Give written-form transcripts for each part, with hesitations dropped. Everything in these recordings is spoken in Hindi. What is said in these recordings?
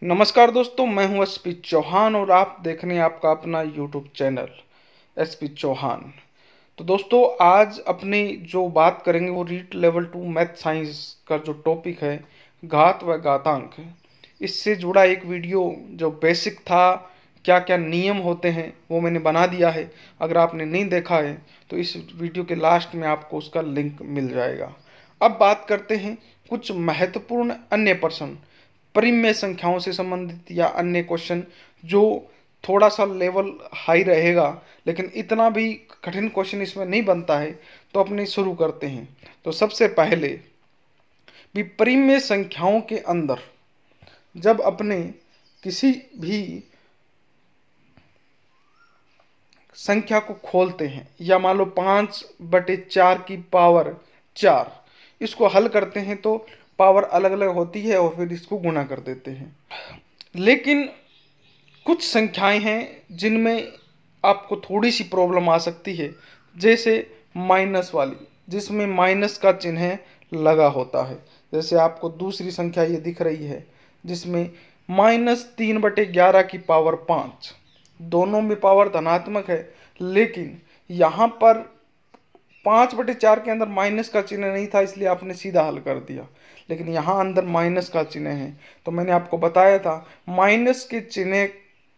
नमस्कार दोस्तों, मैं हूं एसपी चौहान और आप देख रहे हैं आपका अपना यूट्यूब चैनल एसपी चौहान। तो दोस्तों, आज अपनी जो बात करेंगे वो रीट लेवल 2 मैथ साइंस का जो टॉपिक है घात व घातांक है, इससे जुड़ा एक वीडियो जो बेसिक था, क्या क्या नियम होते हैं वो मैंने बना दिया है। अगर आपने नहीं देखा है तो इस वीडियो के लास्ट में आपको उसका लिंक मिल जाएगा। अब बात करते हैं कुछ महत्वपूर्ण अन्य प्रश्न, परिमेय संख्याओं से संबंधित या अन्य क्वेश्चन जो थोड़ा सा लेवल हाई रहेगा, लेकिन इतना भी कठिन क्वेश्चन इसमें नहीं बनता है। तो अपने शुरू करते हैं। तो सबसे पहले भी परिमेय संख्याओं के अंदर जब अपने किसी भी संख्या को खोलते हैं या मान लो 5/4 की पावर 4, इसको हल करते हैं तो पावर अलग अलग होती है और फिर इसको गुणा कर देते हैं। लेकिन कुछ संख्याएं हैं जिनमें आपको थोड़ी सी प्रॉब्लम आ सकती है, जैसे माइनस वाली, जिसमें माइनस का चिन्ह लगा होता है। जैसे आपको दूसरी संख्या ये दिख रही है जिसमें -3/11 की पावर 5, दोनों में पावर धनात्मक है, लेकिन यहाँ पर 5/4 के अंदर माइनस का चिन्ह नहीं था, इसलिए आपने सीधा हल कर दिया। लेकिन यहाँ अंदर माइनस का चिन्ह है, तो मैंने आपको बताया था माइनस के चिन्ह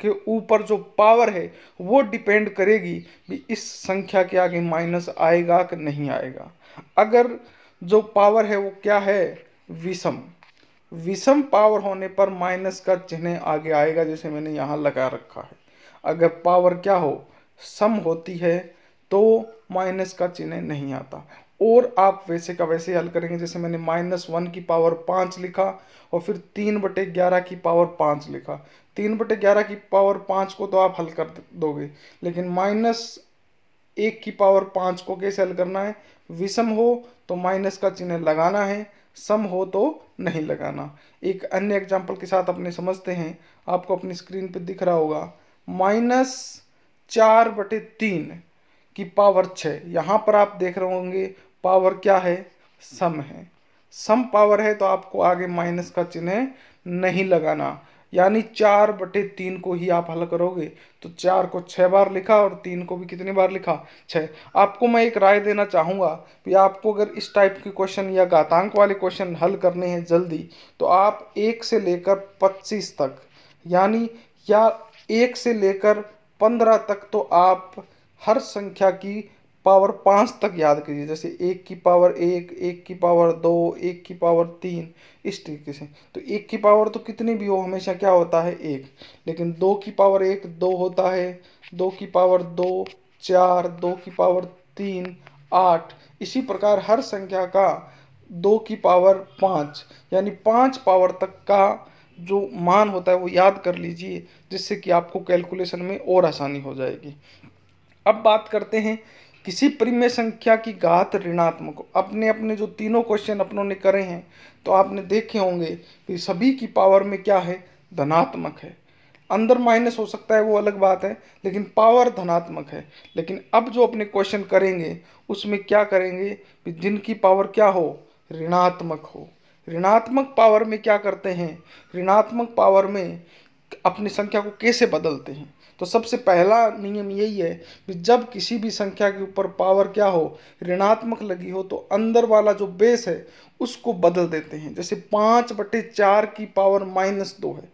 के ऊपर जो पावर है वो डिपेंड करेगी भी इस संख्या के आगे माइनस आएगा कि नहीं आएगा। अगर जो पावर है वो क्या है, विषम, विषम पावर होने पर माइनस का चिन्ह आगे आएगा, जैसे मैंने यहाँ लगा रखा है। अगर पावर क्या हो, सम होती है, तो माइनस का चिन्ह नहीं आता और आप वैसे का वैसे हल करेंगे। जैसे मैंने -1 की पावर 5 लिखा और फिर 3/11 की पावर 5 लिखा। 3/11 की पावर 5 को तो आप हल कर दोगे, लेकिन -1 की पावर 5 को कैसे हल करना है, विषम हो तो माइनस का चिन्ह लगाना है, सम हो तो नहीं लगाना। एक अन्य एग्जाम्पल के साथ अपने समझते हैं। आपको अपनी स्क्रीन पे दिख रहा होगा -4/3 की पावर 6। यहाँ पर आप देख रहे होंगे पावर क्या है, सम है। सम पावर है तो आपको आगे माइनस का चिन्ह नहीं लगाना, यानी 4/3 को ही आप हल करोगे। तो 4 को 6 बार लिखा और 3 को भी कितनी बार लिखा, 6। आपको मैं एक राय देना चाहूँगा कि आपको अगर इस टाइप के क्वेश्चन या घातांक वाले क्वेश्चन हल करने हैं जल्दी, तो आप 1 से लेकर 25 तक, यानी या 1 से लेकर 15 तक, तो आप हर संख्या की पावर 5 तक याद कीजिए। जैसे 1 की पावर 1, 1 की पावर 2, 1 की पावर 3, इस तरीके से। तो 1 की पावर तो कितनी भी हो हमेशा क्या होता है, 1। लेकिन 2 की पावर 1 2 होता है, 2 की पावर 2 4, 2 की पावर 3 8। इसी प्रकार हर संख्या का 2 की पावर 5, यानी 5 पावर तक का जो मान होता है वो याद कर लीजिए, जिससे कि आपको कैलकुलेशन में और आसानी हो जाएगी। अब बात करते हैं किसी परिमेय संख्या की घात ऋणात्मक। अपने अपने जो तीनों क्वेश्चन अपनों ने करे हैं तो आपने देखे होंगे कि सभी की पावर में क्या है, धनात्मक है। अंदर माइनस हो सकता है वो अलग बात है, लेकिन पावर धनात्मक है। लेकिन अब जो अपने क्वेश्चन करेंगे उसमें क्या करेंगे कि जिनकी पावर क्या हो, ऋणात्मक हो। ऋणात्मक पावर में क्या करते हैं, ऋणात्मक पावर में अपनी संख्या को कैसे बदलते हैं। तो सबसे पहला नियम यही है कि जब किसी भी संख्या के ऊपर पावर क्या हो, ऋणात्मक लगी हो, तो अंदर वाला जो बेस है उसको बदल देते हैं। जैसे 5/4 की पावर -2 है,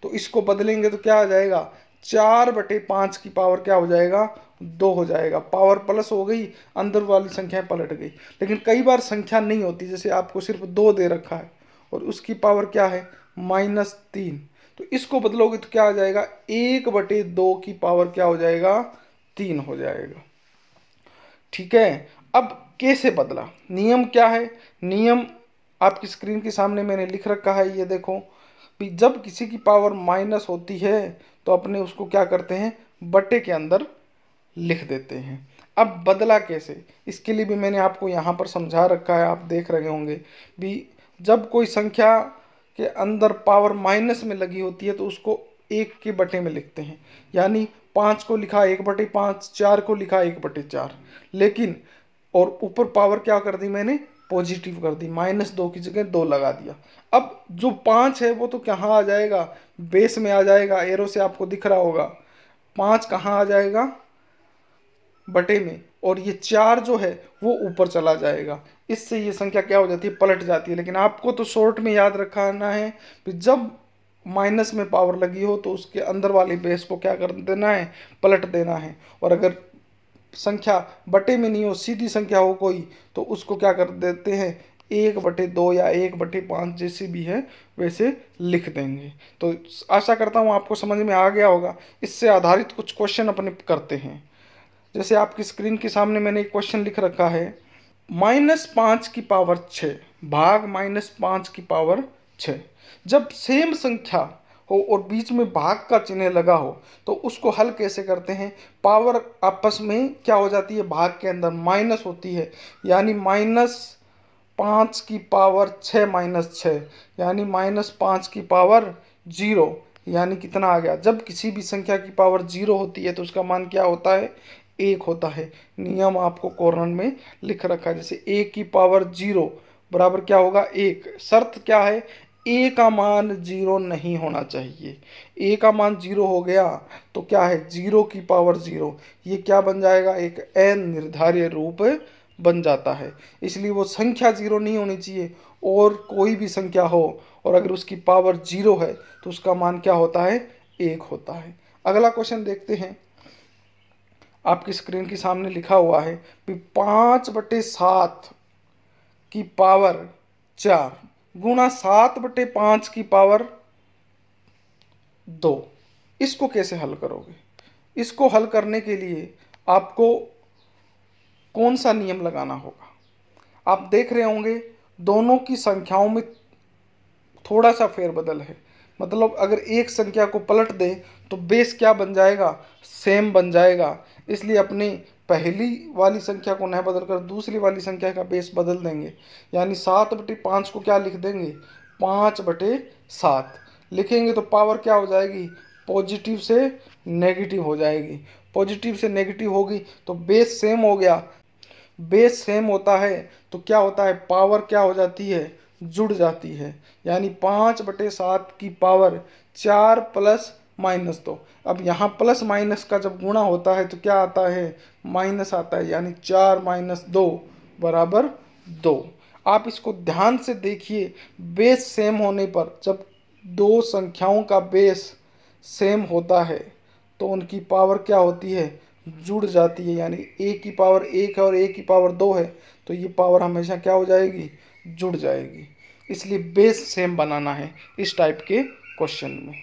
तो इसको बदलेंगे तो क्या आ जाएगा, 4/5 की पावर क्या हो जाएगा, 2 हो जाएगा। पावर प्लस हो गई, अंदर वाली संख्याएं पलट गई। लेकिन कई बार संख्या नहीं होती, जैसे आपको सिर्फ 2 दे रखा है और उसकी पावर क्या है, -3, तो इसको बदलोगे तो क्या आ जाएगा, 1/2 की पावर क्या हो जाएगा, 3 हो जाएगा। ठीक है। अब कैसे बदला, नियम क्या है, नियम आपकी स्क्रीन के सामने मैंने लिख रखा है, ये देखो कि जब किसी की पावर माइनस होती है तो अपने उसको क्या करते हैं, बटे के अंदर लिख देते हैं। अब बदला कैसे, इसके लिए भी मैंने आपको यहाँ पर समझा रखा है, आप देख रहे होंगे भी जब कोई संख्या के अंदर पावर माइनस में लगी होती है तो उसको 1 के बटे में लिखते हैं। यानी 5 को लिखा 1/5, 4 को लिखा 1/4, लेकिन और ऊपर पावर क्या कर दी मैंने, पॉजिटिव कर दी, -2 की जगह 2 लगा दिया। अब जो 5 है वो तो कहाँ आ जाएगा, बेस में आ जाएगा, एरो से आपको दिख रहा होगा। 5 कहाँ आ जाएगा, बटे में, और ये 4 जो है वो ऊपर चला जाएगा। इससे ये संख्या क्या हो जाती है, पलट जाती है। लेकिन आपको तो शॉर्ट में याद रखना है कि जब माइनस में पावर लगी हो तो उसके अंदर वाले बेस को क्या कर देना है, पलट देना है। और अगर संख्या बटे में नहीं हो, सीधी संख्या हो कोई, तो उसको क्या कर देते हैं, 1/2 या 1/5 जैसे भी है वैसे लिख देंगे। तो आशा करता हूँ आपको समझ में आ गया होगा। इससे आधारित कुछ क्वेश्चन अपने करते हैं। जैसे आपकी स्क्रीन के सामने मैंने एक क्वेश्चन लिख रखा है, -5⁶ भाग -5⁶। जब सेम संख्या हो और बीच में भाग का चिन्ह लगा हो तो उसको हल कैसे करते हैं। पावर आपस में क्या हो जाती है, भाग के अंदर माइनस होती है, यानी -5⁶ यानी -5⁻0, यानी कितना आ गया। जब किसी भी संख्या की पावर 0 होती है तो उसका मान क्या होता है, 1 होता है। नियम आपको कॉर्नर में लिख रखा है। जैसे a की पावर 0 बराबर क्या होगा, 1। शर्त क्या है, a का मान 0 नहीं होना चाहिए। a का मान 0 हो गया तो क्या है, 0 की पावर 0, ये क्या बन जाएगा, एक अनिर्धार्य रूप बन जाता है। इसलिए वो संख्या 0 नहीं होनी चाहिए, और कोई भी संख्या हो और अगर उसकी पावर 0 है तो उसका मान क्या होता है, 1 होता है। अगला क्वेश्चन देखते हैं। आपकी स्क्रीन के सामने लिखा हुआ है कि 5/7 की पावर 4 गुणा 7/5 की पावर 2। इसको कैसे हल करोगे। इसको हल करने के लिए आपको कौन सा नियम लगाना होगा। आप देख रहे होंगे दोनों की संख्याओं में थोड़ा सा फेरबदल है। मतलब अगर एक संख्या को पलट दें तो बेस क्या बन जाएगा, सेम बन जाएगा। इसलिए अपनी पहली वाली संख्या को न बदलकर दूसरी वाली संख्या का बेस बदल देंगे। यानी 7/5 को क्या लिख देंगे, 5/7 लिखेंगे तो पावर क्या हो जाएगी, पॉजिटिव से नेगेटिव हो जाएगी। पॉजिटिव से नेगेटिव होगी तो बेस सेम हो गया। बेस सेम होता है तो क्या होता है, पावर क्या हो जाती है, जुड़ जाती है। यानी 5/7 की पावर 4 + -2। अब यहाँ प्लस माइनस का जब गुणा होता है तो क्या आता है, माइनस आता है। यानी 4 - 2 बराबर 2। आप इसको ध्यान से देखिए, बेस सेम होने पर, जब दो संख्याओं का बेस सेम होता है तो उनकी पावर क्या होती है, जुड़ जाती है। यानी a की पावर 1 है और a की पावर 2 है तो ये पावर हमेशा क्या हो जाएगी, जुड़ जाएगी। इसलिए बेस सेम बनाना है इस टाइप के क्वेश्चन में।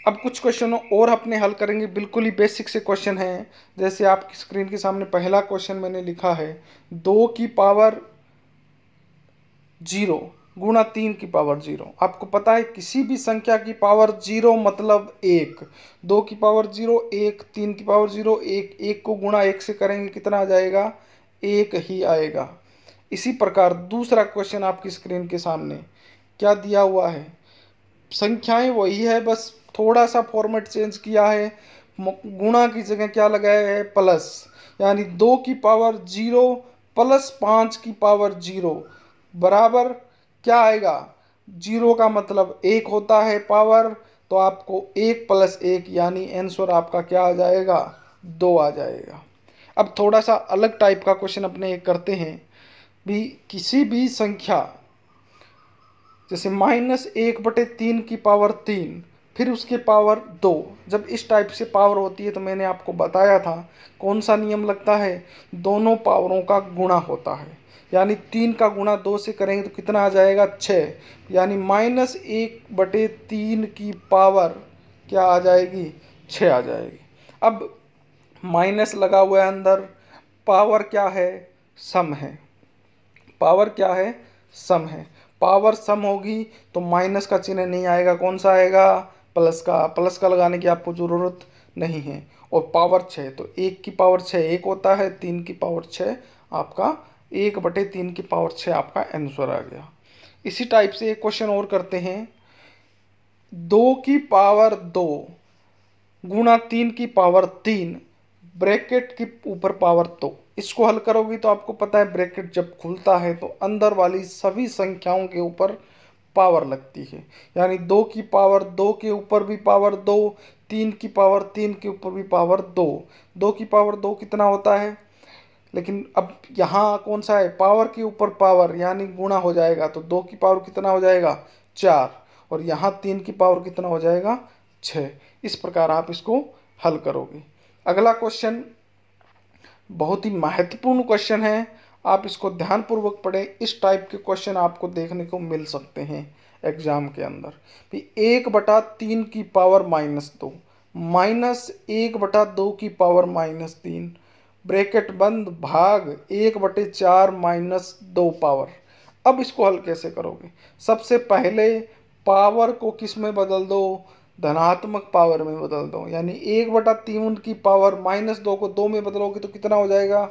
अब कुछ क्वेश्चन और अपने हल करेंगे, बिल्कुल ही बेसिक से क्वेश्चन हैं। जैसे आपकी स्क्रीन के सामने पहला क्वेश्चन मैंने लिखा है, 2 की पावर 0 गुणा 3 की पावर 0। आपको पता है किसी भी संख्या की पावर 0 मतलब 1। 2 की पावर 0 1, 3 की पावर 0 1, 1 को गुणा 1 से करेंगे कितना आ जाएगा, 1 ही आएगा। इसी प्रकार दूसरा क्वेश्चन आपकी स्क्रीन के सामने क्या दिया हुआ है, संख्याएं वही है, बस थोड़ा सा फॉर्मेट चेंज किया है। गुणा की जगह क्या लगाया है, प्लस। यानी 2 की पावर 0 + 5 की पावर 0 बराबर क्या आएगा, 0 का मतलब 1 होता है पावर, तो आपको 1 + 1 यानी आंसर आपका क्या आ जाएगा, 2 आ जाएगा। अब थोड़ा सा अलग टाइप का क्वेश्चन अपने एक करते हैं भी। किसी भी संख्या जैसे -1/3 की पावर 3 फिर उसके पावर 2, जब इस टाइप से पावर होती है तो मैंने आपको बताया था कौन सा नियम लगता है, दोनों पावरों का गुणा होता है। यानी 3 का गुणा 2 से करेंगे तो कितना आ जाएगा, 6। यानी -1/3 की पावर क्या आ जाएगी, 6 आ जाएगी। अब माइनस लगा हुआ है अंदर, पावर क्या है, सम है। पावर क्या है, सम है। पावर सम होगी तो माइनस का चिन्ह नहीं आएगा, कौन सा आएगा, प्लस का। प्लस का लगाने की आपको ज़रूरत नहीं है। और पावर 6 तो 1 की पावर 6 1 होता है, 3 की पावर 6 आपका 1/3 की पावर 6 आपका आंसर आ गया। इसी टाइप से एक क्वेश्चन और करते हैं, 2 की पावर 2 गुणा 3 की पावर 3 ब्रैकेट के ऊपर पावर 2। इसको हल करोगे तो आपको पता है ब्रैकेट जब खुलता है तो अंदर वाली सभी संख्याओं के ऊपर पावर लगती है, यानी 2 की पावर 2 के ऊपर भी पावर 2, 3 की पावर 3 के ऊपर भी पावर 2, 2 की पावर 2 कितना होता है, लेकिन अब यहाँ कौन सा है, पावर के ऊपर पावर यानी गुणा हो जाएगा, तो 2 की पावर कितना हो जाएगा 4, और यहाँ 3 की पावर कितना हो जाएगा 6। इस प्रकार आप इसको हल करोगे। अगला क्वेश्चन बहुत ही महत्वपूर्ण क्वेश्चन है, आप इसको ध्यानपूर्वक पढ़ें। इस टाइप के क्वेश्चन आपको देखने को मिल सकते हैं एग्जाम के अंदर भी। 1/3 की पावर -2 -1/2 की पावर -3 ब्रैकेट बंद भाग 1/4 -2 पावर। अब इसको हल कैसे करोगे? सबसे पहले पावर को किस में बदल दो, धनात्मक पावर में बदल दो, यानी 1/3 की पावर -2 को 2 में बदलोगे तो कितना हो जाएगा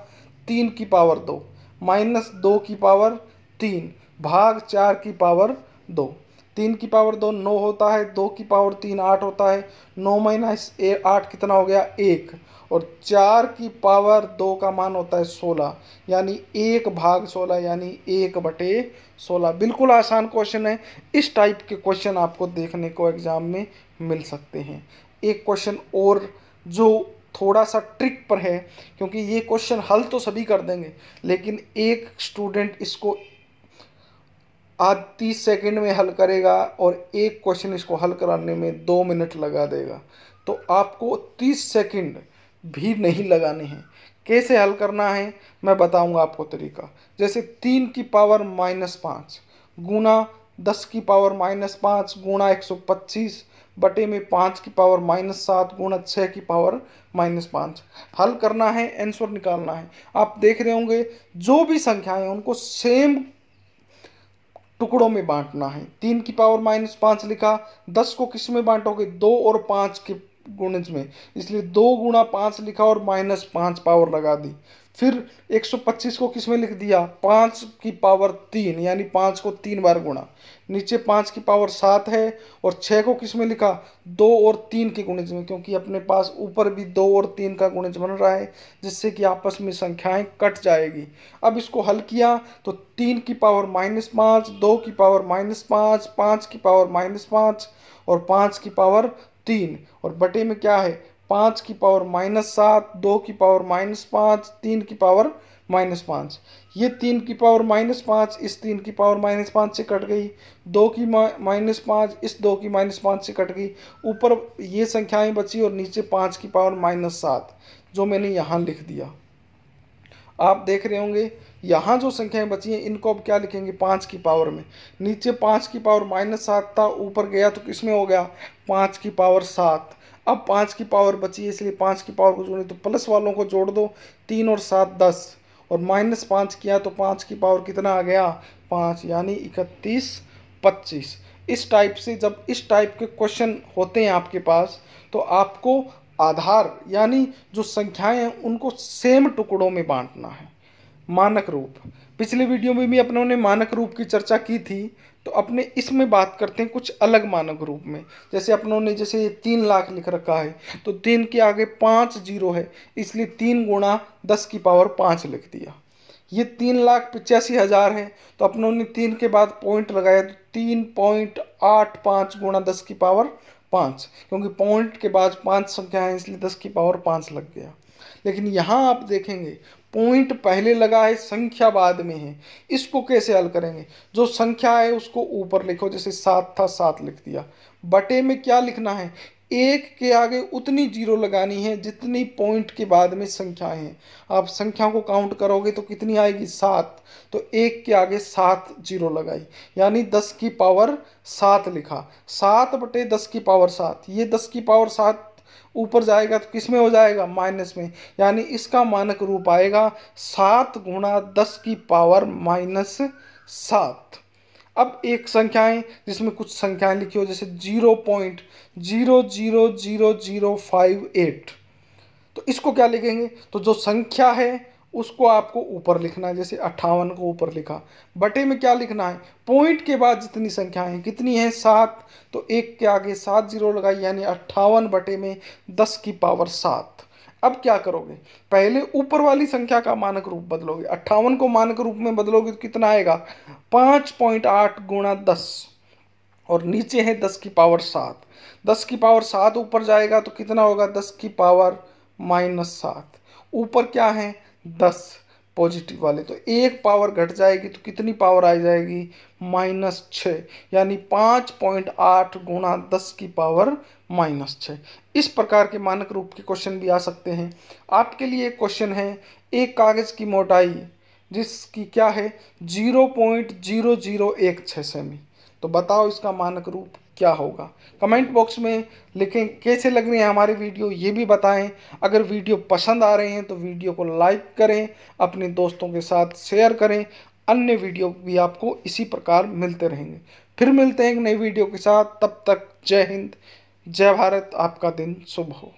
3 की पावर 2 -2 की पावर 3 भाग 4 की पावर 2। 3 की पावर 2 9 होता है, 2 की पावर 3 8 होता है, 9 - 8 कितना हो गया 1, और 4 की पावर 2 का मान होता है 16, यानी 1 भाग 16 यानी 1/16। बिल्कुल आसान क्वेश्चन है। इस टाइप के क्वेश्चन आपको देखने को एग्जाम में मिल सकते हैं। एक क्वेश्चन और जो थोड़ा सा ट्रिक पर है, क्योंकि ये क्वेश्चन हल तो सभी कर देंगे लेकिन एक स्टूडेंट इसको आज 30 सेकंड में हल करेगा और एक क्वेश्चन इसको हल कराने में 2 मिनट लगा देगा, तो आपको 30 सेकंड भी नहीं लगाने हैं। कैसे हल करना है मैं बताऊंगा आपको तरीका। जैसे 3 की पावर -5 गुना 10 की पावर -5 गुणा 125 बटे में 5 की पावर -7 गुणा 6 की पावर -5 हल करना है, आंसर निकालना है। आप देख रहे होंगे जो भी संख्याएं हैं उनको सेम टुकड़ों में बांटना है। 3 की पावर -5 लिखा, 10 को किस में बांटोगे 2 और 5 के गुणज में, इसलिए 2 गुणा 5 लिखा और -5 पावर लगा दी। फिर 125 को किस में लिख दिया 5 की पावर 3 यानी 5 को 3 बार गुणा, नीचे 5 की पावर 7 है, और 6 को किस में लिखा 2 और 3 के गुणज में, क्योंकि अपने पास ऊपर भी 2 और 3 का गुणज बन रहा है जिससे कि आपस में संख्याएं कट जाएगी। अब इसको हल किया तो 3 की पावर -5, 2 की पावर -5, 5 की पावर -5 और 5 की पावर 3, और बटे में क्या है 5 की पावर -7, 2 की पावर -5, 3 की पावर -5। ये 3 की पावर -5 इस 3 की पावर -5 से कट गई, 2 की -5 इस 2 की -5 से कट गई, ऊपर ये संख्याएं बची और नीचे 5 की पावर -7 जो मैंने यहाँ लिख दिया। आप देख रहे होंगे यहाँ जो संख्याएं बची हैं इनको अब क्या लिखेंगे 5 की पावर में, नीचे 5 की पावर -7 था, ऊपर गया तो किसमें हो गया 5 की पावर 7। अब 5 की पावर बची है इसलिए 5 की पावर को जोड़े तो प्लस वालों को जोड़ दो, 3 और 7 10, और -5 किया तो 5 की पावर कितना आ गया 5, यानी 31 25। इस टाइप से जब इस टाइप के क्वेश्चन होते हैं आपके पास तो आपको आधार यानी जो संख्याएं हैं उनको सेम टुकड़ों में बांटना है। मानक रूप, पिछले वीडियो में भी अपनों ने मानक रूप की चर्चा की थी, तो अपने इसमें बात करते हैं कुछ अलग मानक रूप में। जैसे अपनों ने जैसे ये 3 लाख लिख रखा है तो 3 के आगे 5 जीरो है इसलिए 3 गुणा 10 की पावर 5 लिख दिया। ये 3,85,000 है तो अपनों ने 3 के बाद पॉइंट लगाया तो 3.85 गुणा 10 की पावर 5, क्योंकि पॉइंट के बाद 5 संख्या है इसलिए 10 की पावर 5 लग गया। लेकिन यहाँ आप देखेंगे पॉइंट पहले लगा है संख्या बाद में है, इसको कैसे हल करेंगे? जो संख्या है उसको ऊपर लिखो, जैसे 7 था 7 लिख दिया। बटे में क्या लिखना है 1 के आगे उतनी जीरो लगानी है जितनी पॉइंट के बाद में संख्याएं हैं। आप संख्या को काउंट करोगे तो कितनी आएगी 7, तो 1 के आगे 7 जीरो लगाई यानी 10 की पावर 7 लिखा। 7 बटे 10 की पावर 7, ये 10 की पावर 7 ऊपर जाएगा तो किस में हो जाएगा माइनस में, यानी इसका मानक रूप आएगा 7 गुणा 10 की पावर -7। अब एक संख्याएं जिसमें कुछ संख्याएं लिखी हो जैसे 0.000058, तो इसको क्या लिखेंगे? तो जो संख्या है उसको आपको ऊपर लिखना है, जैसे 58 को ऊपर लिखा। बटे में क्या लिखना है पॉइंट के बाद जितनी संख्याएं हैं कितनी है 7, तो 1 के आगे 7 जीरो लगाई यानी 58 बटे में 10 की पावर 7। अब क्या करोगे, पहले ऊपर वाली संख्या का मानक रूप बदलोगे। 58 को मानक रूप में बदलोगे तो कितना आएगा, 5.8 गुणा 10, और नीचे है 10 की पावर 7। 10 की पावर 7 ऊपर जाएगा तो कितना होगा, 10 की पावर -7। ऊपर क्या है 10 पॉजिटिव वाले, तो एक पावर घट जाएगी तो कितनी पावर आ जाएगी, -6, यानी 5.8 गुणा 10 की पावर -6। इस प्रकार के मानक रूप के क्वेश्चन भी आ सकते हैं। आपके लिए एक क्वेश्चन है, एक कागज की मोटाई जिसकी क्या है 0.0016 सेमी, तो बताओ इसका मानक रूप क्या होगा। कमेंट बॉक्स में लिखें कैसे लग रही है हमारी वीडियो, ये भी बताएं। अगर वीडियो पसंद आ रहे हैं तो वीडियो को लाइक करें, अपने दोस्तों के साथ शेयर करें। अन्य वीडियो भी आपको इसी प्रकार मिलते रहेंगे। फिर मिलते हैं एक नई वीडियो के साथ, तब तक जय हिंद, जय भारत, आपका दिन शुभ हो।